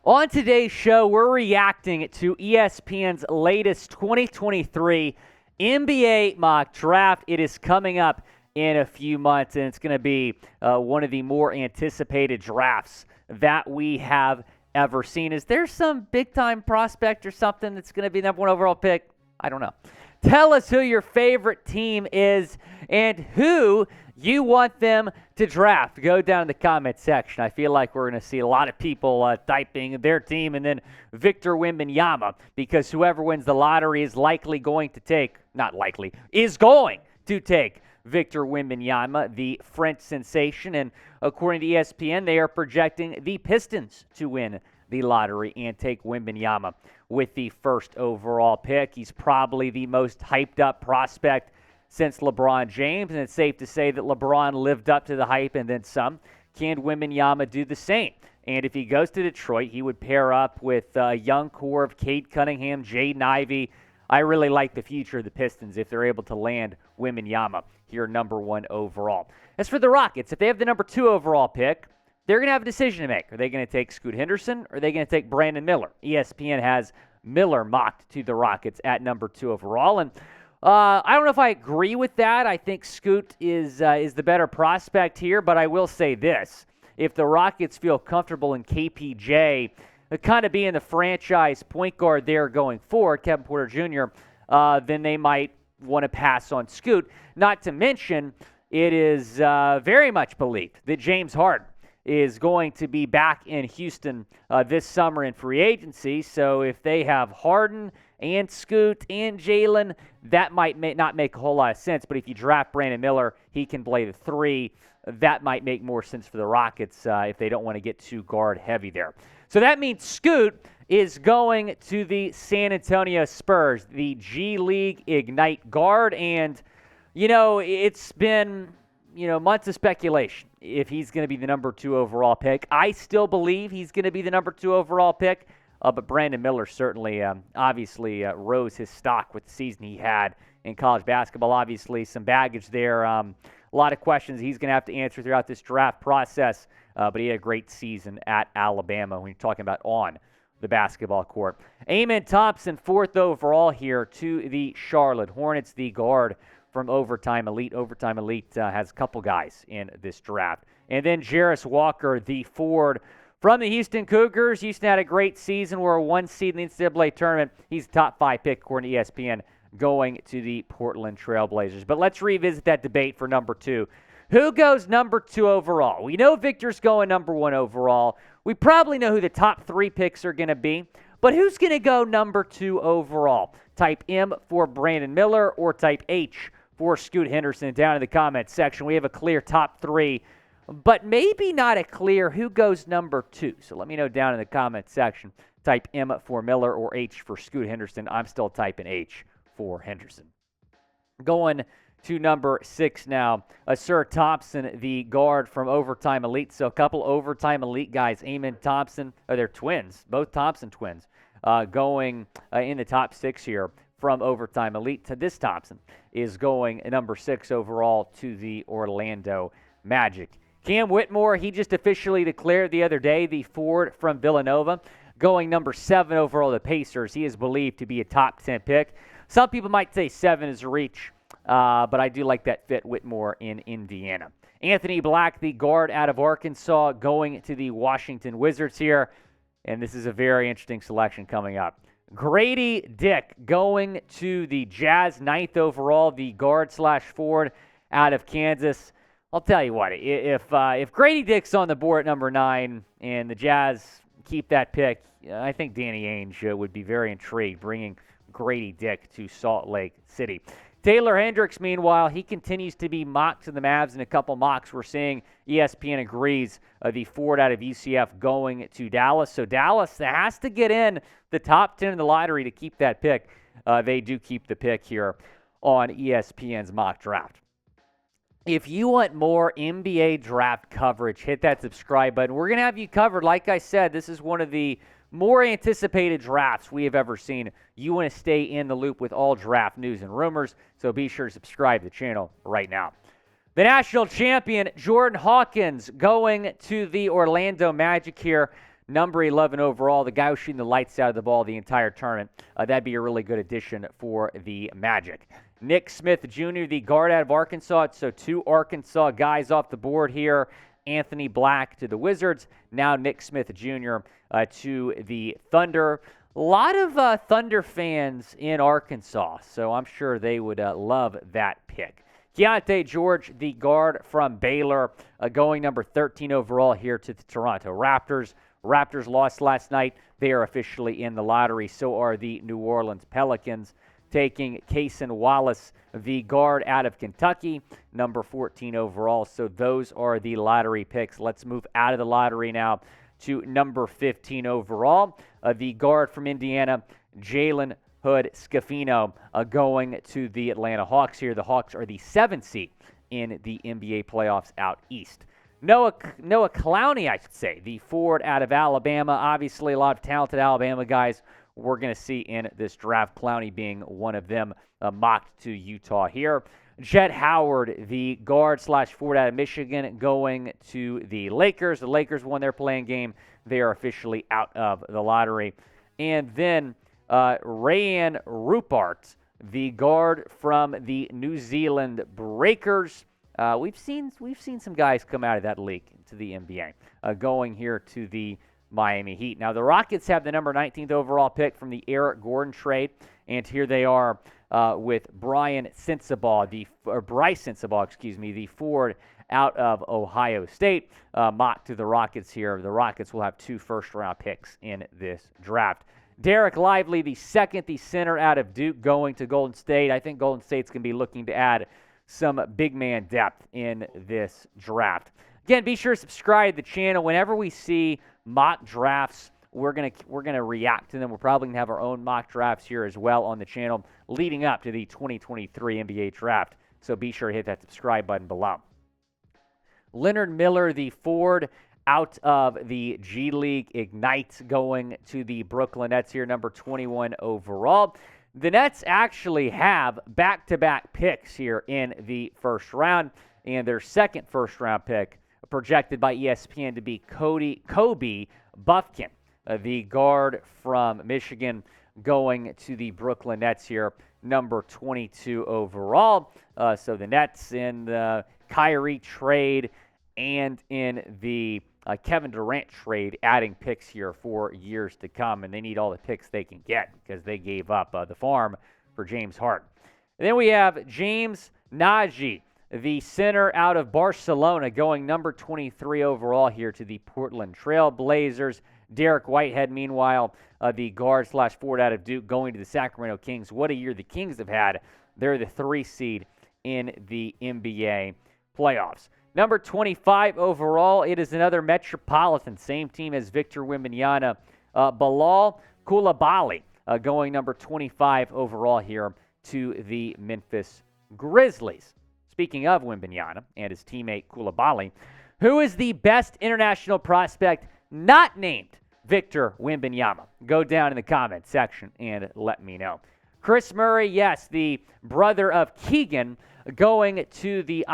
On today's show, we're reacting to ESPN's latest 2023 NBA mock draft. It is coming up in a few months, and it's going to be one of the more anticipated drafts that we have ever seen. Is there some big-time prospect or something that's going to be number one overall pick? I don't know. Tell us who your favorite team is and who you want them to draft. Go down in the comment section. I feel like we're going to see a lot of people typing their team and then Victor Wembanyama, because whoever wins the lottery is going to take Victor Wembanyama, the French sensation. And according to ESPN, they are projecting the Pistons to win the lottery and take Wembanyama with the first overall pick. He's probably the most hyped up prospect since LeBron James, and it's safe to say that LeBron lived up to the hype and then some. Can Wembanyama do the same? And if he goes to Detroit, he would pair up with a young core of Cade Cunningham, Jaden Ivey. I really like the future of the Pistons if they're able to land Wembanyama here number one overall. As for the Rockets, if they have the number 2 overall pick, they're going to have a decision to make. Are they going to take Scott Henderson or are they going to take Brandon Miller? ESPN has Miller mocked to the Rockets at number 2 overall. And I don't know if I agree with that. I think Scoot is the better prospect here, but I will say this. If the Rockets feel comfortable in KPJ kind of being the franchise point guard there going forward, Kevin Porter Jr., then they might want to pass on Scoot. Not to mention, it is very much believed that James Harden is going to be back in Houston this summer in free agency. So if they have Harden and Scoot and Jalen, that might not make a whole lot of sense. But if you draft Brandon Miller, he can play the 3. That might make more sense for the Rockets if they don't want to get too guard heavy there. So that means Scoot is going to the San Antonio Spurs, the G League Ignite guard. And, it's been, months of speculation if he's going to be the number 2 overall pick. I still believe he's going to be the number 2 overall pick. But Brandon Miller certainly, obviously, rose his stock with the season he had in college basketball. Obviously, some baggage there. A lot of questions he's going to have to answer throughout this draft process. But he had a great season at Alabama when you're talking about on the basketball court. Amen Thompson, 4th overall here to the Charlotte Hornets, the guard from Overtime Elite. Overtime Elite has a couple guys in this draft. And then Jarace Walker, the forward from the Houston Cougars. Houston had a great season. We're a 1 seed in the NCAA tournament. He's a top 5 pick according to ESPN, going to the Portland Trailblazers. But let's revisit that debate for number 2. Who goes number 2 overall? We know Victor's going number 1 overall. We probably know who the top 3 picks are going to be. But who's going to go number 2 overall? Type M for Brandon Miller or type H for Scoot Henderson down in the comment section. We have a clear top 3, but maybe not a clear who goes number 2. So let me know down in the comment section. Type M for Miller or H for Scoot Henderson. I'm still typing H for Henderson. Going to number 6 now, Ausar Thompson, the guard from Overtime Elite. So a couple Overtime Elite guys, Amen Thompson, they're twins, both Thompson twins, going in the top 6 here from Overtime Elite. To this Thompson is going number 6 overall to the Orlando Magic. Cam Whitmore, he just officially declared the other day, the forward from Villanova, going number 7 overall to the Pacers. He is believed to be a top 10 pick. Some people might say 7 is a reach, but I do like that fit, Whitmore in Indiana. Anthony Black, the guard out of Arkansas, going to the Washington Wizards here. And this is a very interesting selection coming up. Grady Dick going to the Jazz, 9th overall, the guard/forward out of Kansas. I'll tell you what, if Grady Dick's on the board at number 9 and the Jazz keep that pick, I think Danny Ainge would be very intrigued bringing Grady Dick to Salt Lake City. Taylor Hendricks, meanwhile, he continues to be mocked to the Mavs in a couple mocks. We're seeing ESPN agrees the forward out of UCF going to Dallas. So Dallas has to get in the top 10 in the lottery to keep that pick. They do keep the pick here on ESPN's mock draft. If you want more NBA draft coverage, hit that subscribe button. We're going to have you covered. Like I said, this is one of the more anticipated drafts we have ever seen. You want to stay in the loop with all draft news and rumors, so be sure to subscribe to the channel right now. The national champion, Jordan Hawkins, going to the Orlando Magic here. number 11 overall, the guy who's shooting the lights out of the ball the entire tournament. That'd be a really good addition for the Magic. Nick Smith Jr., the guard out of Arkansas. So 2 Arkansas guys off the board here. Anthony Black to the Wizards. Now Nick Smith Jr. To the Thunder. A lot of Thunder fans in Arkansas, so I'm sure they would love that pick. Keontae George, the guard from Baylor, going number 13 overall here to the Toronto Raptors. Raptors lost last night. They are officially in the lottery. So are the New Orleans Pelicans, taking Cason Wallace, the guard out of Kentucky, number 14 overall. So those are the lottery picks. Let's move out of the lottery now to number 15 overall. The guard from Indiana, Jalen Hood Scafino, going to the Atlanta Hawks here. The Hawks are the 7th seed in the NBA playoffs out east. Noah Clowney, I should say, the forward out of Alabama. Obviously, a lot of talented Alabama guys we're going to see in this draft. Clowney being one of them, mocked to Utah here. Jett Howard, the guard/forward out of Michigan, going to the Lakers. The Lakers won their playing game. They are officially out of the lottery. And then Rayan Rupert, the guard from the New Zealand Breakers. We've seen some guys come out of that league to the NBA, going here to the Miami Heat. Now, the Rockets have the number 19th overall pick from the Eric Gordon trade, and here they are with Bryce Sensabaugh, the forward out of Ohio State, mocked to the Rockets here. The Rockets will have 2 first-round picks in this draft. Derek Lively, the center out of Duke, going to Golden State. I think Golden State's going to be looking to add some big man depth in this draft. Again, be sure to subscribe to the channel. Whenever we see mock drafts, we're gonna react to them. We're probably gonna have our own mock drafts here as well on the channel leading up to the 2023 NBA draft. So be sure to hit that subscribe button below. Leonard Miller, the forward out of the G League Ignite, going to the Brooklyn Nets here, number 21 overall. The Nets actually have back-to-back picks here in the first round, and their second first-round pick projected by ESPN to be Kobe Buffkin, the guard from Michigan, going to the Brooklyn Nets here, number 22 overall. So the Nets in the Kyrie trade and in the Kevin Durant trade, adding picks here for years to come, and they need all the picks they can get because they gave up the farm for James Harden. And then we have James Nagy, the center out of Barcelona, going number 23 overall here to the Portland Trail Blazers. Derek Whitehead, meanwhile, the guard/forward out of Duke, going to the Sacramento Kings. What a year the Kings have had. They're the 3 seed in the NBA playoffs. Number 25 overall, it is another Metropolitan, same team as Victor Wembanyama. Bilal Coulibaly, going number 25 overall here to the Memphis Grizzlies. Speaking of Wembanyama and his teammate Coulibaly, who is the best international prospect not named Victor Wembanyama? Go down in the comments section and let me know. Chris Murray, yes, the brother of Keegan, going to the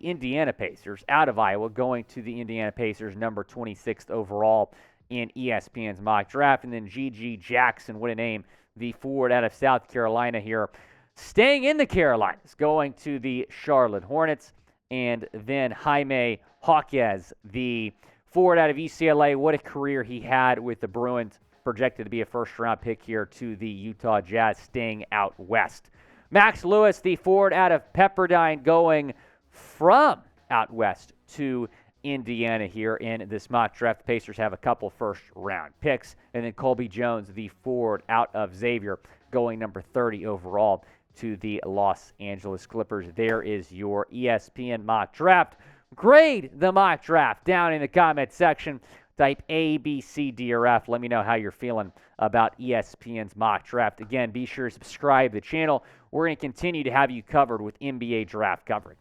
Indiana Pacers, out of Iowa, going to the Indiana Pacers, number 26th overall in ESPN's mock draft. And then G.G. Jackson, what a name, the forward out of South Carolina here, staying in the Carolinas, going to the Charlotte Hornets. And then Jaime Jaquez, the forward out of UCLA, what a career he had with the Bruins, projected to be a first-round pick here to the Utah Jazz, staying out west. Max Lewis, the forward out of Pepperdine, going from out west to Indiana here in this mock draft. The Pacers have a couple first-round picks. And then Colby Jones, the forward out of Xavier, going number 30 overall to the Los Angeles Clippers. There is your ESPN mock draft. Grade the mock draft down in the comment section. Type A, B, C, D, or F. Let me know how you're feeling about ESPN's mock draft. Again, be sure to subscribe to the channel. We're going to continue to have you covered with NBA draft coverage.